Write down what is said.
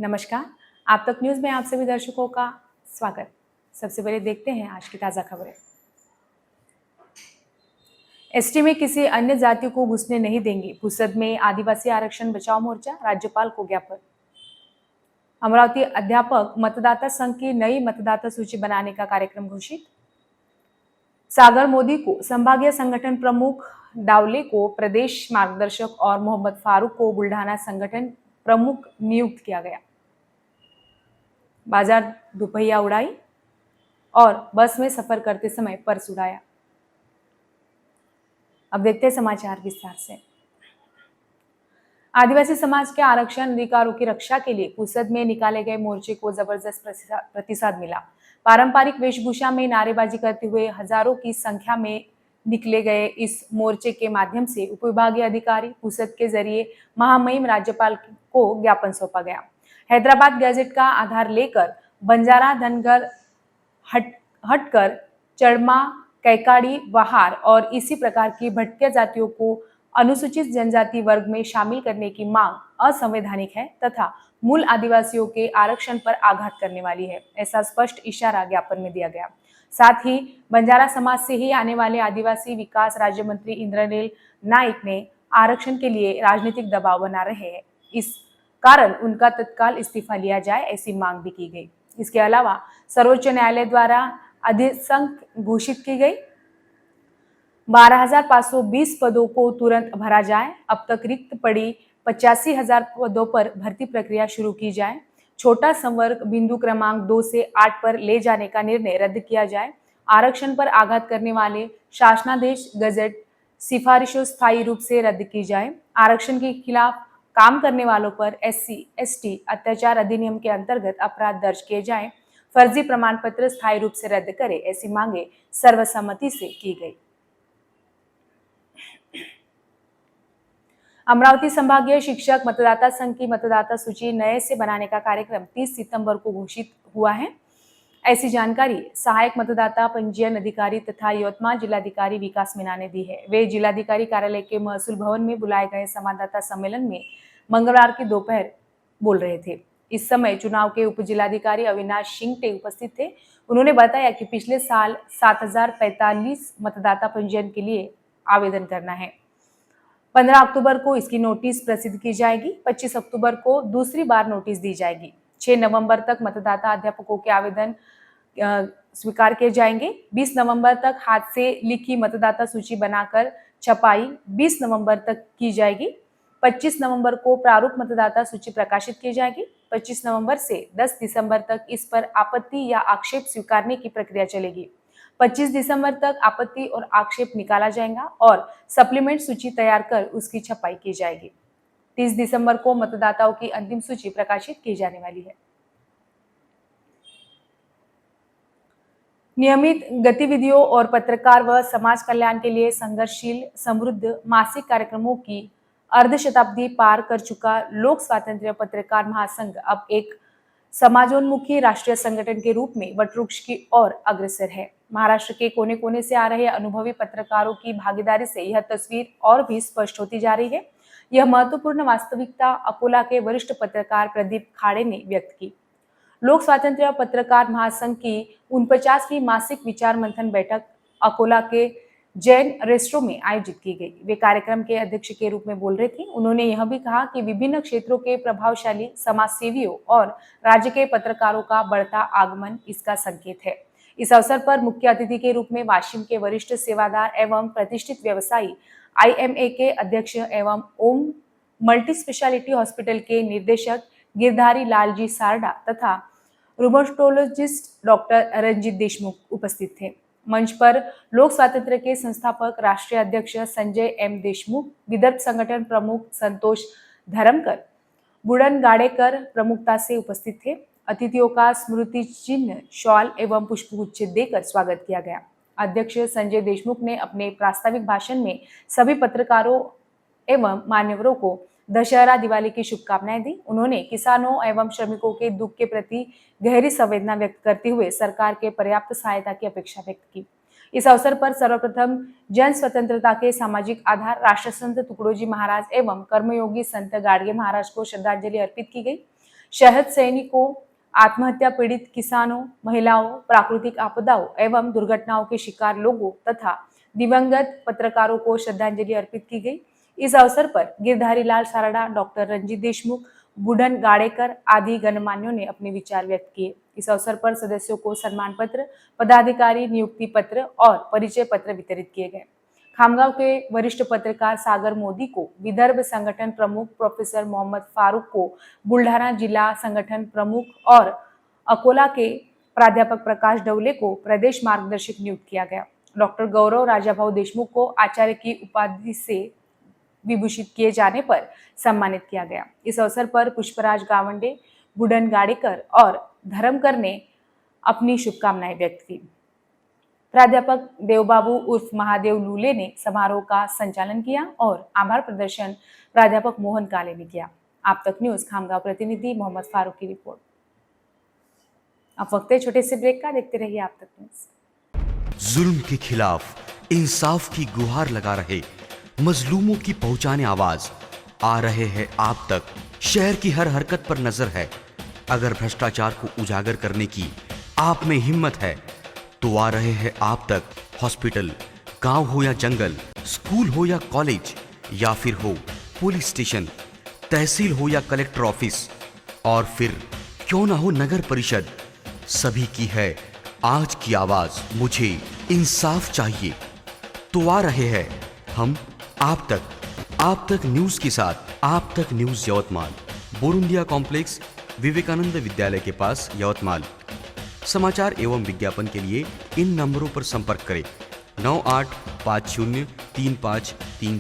नमस्कार। आप तक न्यूज़ में आप सभी दर्शकों का स्वागत। सबसे पहले देखते हैं आज की ताज़ा खबरें। एसटी में किसी अन्य जातियों को घुसने नहीं देंगे। पुसद में आदिवासी आरक्षण बचाओ मोर्चा, राज्यपाल को ज्ञापन। अमरावती अध्यापक मतदाता संघ की नई मतदाता सूची बनाने का कार्यक्रम घोषित। सागर मोदी को संभागीय संगठन प्रमुख, डावले को प्रदेश मार्गदर्शक और मोहम्मद फारूक को बुल्ढाना संगठन प्रमुख नियुक्त किया गया। बाजार दोपहिया उड़ाई और बस में सफर करते समय पर्स उड़ाया। अब देखते हैं समाचार विस्तार से। आदिवासी समाज के आरक्षण अधिकारों की रक्षा के लिए पुसद में निकाले गए मोर्चे को जबरदस्त प्रतिसाद मिला। पारंपरिक वेशभूषा में नारेबाजी करते हुए हजारों की संख्या में निकले गए इस मोर्चे के माध्यम से उपविभागीय अधिकारी पुसद के जरिए महामहिम राज्यपाल को ज्ञापन सौंपा गया। हैदराबाद गैजेट का आधार लेकर बंजारा, धनगर, हटकर, चड़मा, कैकाड़ी, वहार और इसी प्रकार की भटके जातियों को अनुसूचित जनजाति वर्ग में शामिल करने की मांग असंवैधानिक है तथा मूल आदिवासियों के आरक्षण पर आघात करने वाली है, ऐसा स्पष्ट इशारा ज्ञापन में दिया गया। साथ ही बंजारा समाज से ही आने वाले आदिवासी विकास राज्य मंत्री इंद्रनील नाइक ने आरक्षण के लिए राजनीतिक दबाव बना रहे हैं, इस कारण उनका तत्काल इस्तीफा लिया जाए, ऐसी मांग भी की गई। इसके अलावा सर्वोच्च न्यायालय द्वारा अधिसंख्य घोषित की गई 12,520 पदों को तुरंत भरा जाए। अब तक रिक्त पड़ी 85,000 पदों पर भर्ती प्रक्रिया शुरू की जाए। छोटा संवर्ग बिंदु क्रमांक 2 से 8 पर ले जाने का निर्णय रद्द किया जाए। आरक्षण पर आघात करने वाले शासनादेश गजट सिफारिशों स्थायी रूप से रद्द की जाए। आरक्षण के खिलाफ काम करने वालों पर SC/ST अत्याचार अधिनियम के अंतर्गत अपराध दर्ज किए जाए। फर्जी प्रमाण पत्र स्थायी रूप से रद्द करें, ऐसी मांगे सर्वसम्मति से की गई। अमरावती संभागीय शिक्षक मतदाता संघ की मतदाता सूची नए से बनाने का कार्यक्रम 30 सितंबर को घोषित हुआ है। ऐसी जानकारी सहायक मतदाता पंजीयन अधिकारी तथा यवतमाल जिलाधिकारी विकास मीणा ने दी है। वे जिलाधिकारी कार्यालय के महसूल भवन में बुलाए गए संवाददाता सम्मेलन में मंगलवार की दोपहर बोल रहे थे। इस समय चुनाव के उप जिलाधिकारी अविनाश शिंगटे उपस्थित थे। उन्होंने बताया कि पिछले साल 7,045 मतदाता पंजीयन के लिए आवेदन करना है। 15 अक्टूबर को इसकी नोटिस प्रसिद्ध की जाएगी। 25 अक्टूबर को दूसरी बार नोटिस दी जाएगी। 6 नवंबर तक मतदाता अध्यापकों के आवेदन स्वीकार किए जाएंगे। 20 नवंबर तक हाथ से लिखी मतदाता सूची बनाकर छपाई 20 नवंबर तक की जाएगी। 25 नवंबर को प्रारूप मतदाता सूची प्रकाशित की जाएगी। 25 नवंबर से 10 दिसंबर तक इस पर आपत्ति या आक्षेप स्वीकारने की प्रक्रिया चलेगी। 25 दिसंबर तक आपत्ति और आक्षेप निकाला जाएगा और सप्लीमेंट सूची तैयार कर उसकी छपाई की जाएगी। 30 दिसंबर को मतदाताओं की अंतिम सूची प्रकाशित की जाने वाली है। नियमित गतिविधियों और पत्रकार व समाज कल्याण के लिए संघर्षशील समृद्ध मासिक कार्यक्रमों की अर्धशताब्दी पार कर चुका लोक स्वातंत्र्य पत्रकार महासंघ अब एक समाजोन्मुखी राष्ट्रीय संगठन के रूप में वटवृक्ष की ओर अग्रसर है। महाराष्ट्र के कोने कोने से आ रहे अनुभवी पत्रकारों की भागीदारी से यह तस्वीर और भी स्पष्ट होती जा रही है। यह महत्वपूर्ण वास्तविकता अकोला के वरिष्ठ पत्रकार प्रदीप खाड़े ने व्यक्त की। लोक स्वातंत्र्य पत्रकार महासंघ की 49वीं मासिक विचार मंथन बैठक अकोला के जैन रेस्टों में आयोजित की गई। वे कार्यक्रम के अध्यक्ष के रूप में बोल रहे थे। उन्होंने यह भी कहा कि विभिन्न क्षेत्रों के प्रभावशाली समाजसेवियों और राज्य के पत्रकारों का बढ़ता आगमन इसका संकेत है। इस अवसर पर मुख्य अतिथि के रूप में वाशिम के वरिष्ठ सेवादार एवं प्रतिष्ठित व्यवसायी IMA के अध्यक्ष एवं ओम मल्टी स्पेशलिटी हॉस्पिटल के निर्देशक गिरधारी लालजी सारडा तथा रूमेटोलॉजिस्ट डॉक्टर रंजीत देशमुख उपस्थित थे। मंच पर लोक स्वातंत्र्य के संस्थापक राष्ट्रीय अध्यक्ष संजय M देशमुख, विदर्भ संगठन प्रमुख संतोष धरमकर, बुड़न गाड़ेकर प्रमुखता से उपस्थित थे। अतिथियों का स्मृति चिन्ह, शॉल एवं पुष्पगुच्छ देकर स्वागत किया गया। अध्यक्ष संजय देशमुख ने अपने प्रास्ताविक भाषण में सभी पत्रकारों एवं मान्यवरों को दशहरा दिवाली की शुभकामनाएं दी। उन्होंने किसानों एवं श्रमिकों के दुख के प्रति गहरी संवेदना व्यक्त करते हुए सरकार के पर्याप्त सहायता की अपेक्षा व्यक्त की। इस अवसर पर सर्वप्रथम जन स्वतंत्रता के सामाजिक आधार राष्ट्रसंत तुकडोजी महाराज एवं कर्मयोगी संत गाडगे महाराज को श्रद्धांजलि अर्पित की गई। शहद सैनिकों, आत्महत्या पीड़ित किसानों, महिलाओं, प्राकृतिक आपदाओं एवं दुर्घटनाओं के शिकार लोगों तथा दिवंगत पत्रकारों को श्रद्धांजलि अर्पित की गई। इस अवसर पर गिरधारी लाल सारड़ा, डॉक्टर रंजीत देशमुख, बुढ़न गाड़ेकर आदि गणमान्यों ने अपने विचार व्यक्त किए। इस अवसर पर सदस्यों को सम्मान पत्र, पदाधिकारी नियुक्ति पत्र और परिचय पत्र वितरित किए गए। खामगांव के वरिष्ठ पत्रकार सागर मोदी को विदर्भ संगठन प्रमुख, प्रोफेसर मोहम्मद फारूक को बुल्ढाना जिला संगठन प्रमुख और अकोला के प्राध्यापक प्रकाश डवले को प्रदेश मार्गदर्शक नियुक्त किया गया। डॉक्टर गौरव राजाभाऊ देशमुख को आचार्य की उपाधि से विभूषित किए जाने पर सम्मानित किया गया। इस अवसर पर पुष्पराज गावंडे, बुढ़न गाड़ेकर और धर्मकर ने अपनी शुभकामनाएं व्यक्त की। प्राध्यापक देवबाबू उर्फ महादेव लूले ने समारोह का संचालन किया और आभार प्रदर्शन प्राध्यापक मोहन काले ने किया। आप तक न्यूज खामगांव प्रतिनिधि मोहम्मद फारूक की रिपोर्ट। अब वक्त है छोटे से ब्रेक का, देखते रहिए आप तक न्यूज। जुल्म के खिलाफ इंसाफ की गुहार लगा रहे मजलूमों की पहुंचाने आवाज आ रहे हैं आप तक। शहर की हर हरकत पर नजर है। अगर भ्रष्टाचार को उजागर करने की आप में हिम्मत है तो आ रहे हैं आप तक। हॉस्पिटल, गांव हो या जंगल, स्कूल हो या कॉलेज या फिर हो पुलिस स्टेशन, तहसील हो या कलेक्टर ऑफिस और फिर क्यों ना हो नगर परिषद, सभी की है आज की आवाज। मुझे इंसाफ चाहिए तो आ रहे हैं हम आप तक न्यूज के साथ। आप तक न्यूज यवतमाल, बोरुंडिया कॉम्प्लेक्स, विवेकानंद विद्यालय के पास यवतमाल। समाचार एवं विज्ञापन के लिए इन नंबरों पर संपर्क करें 98503537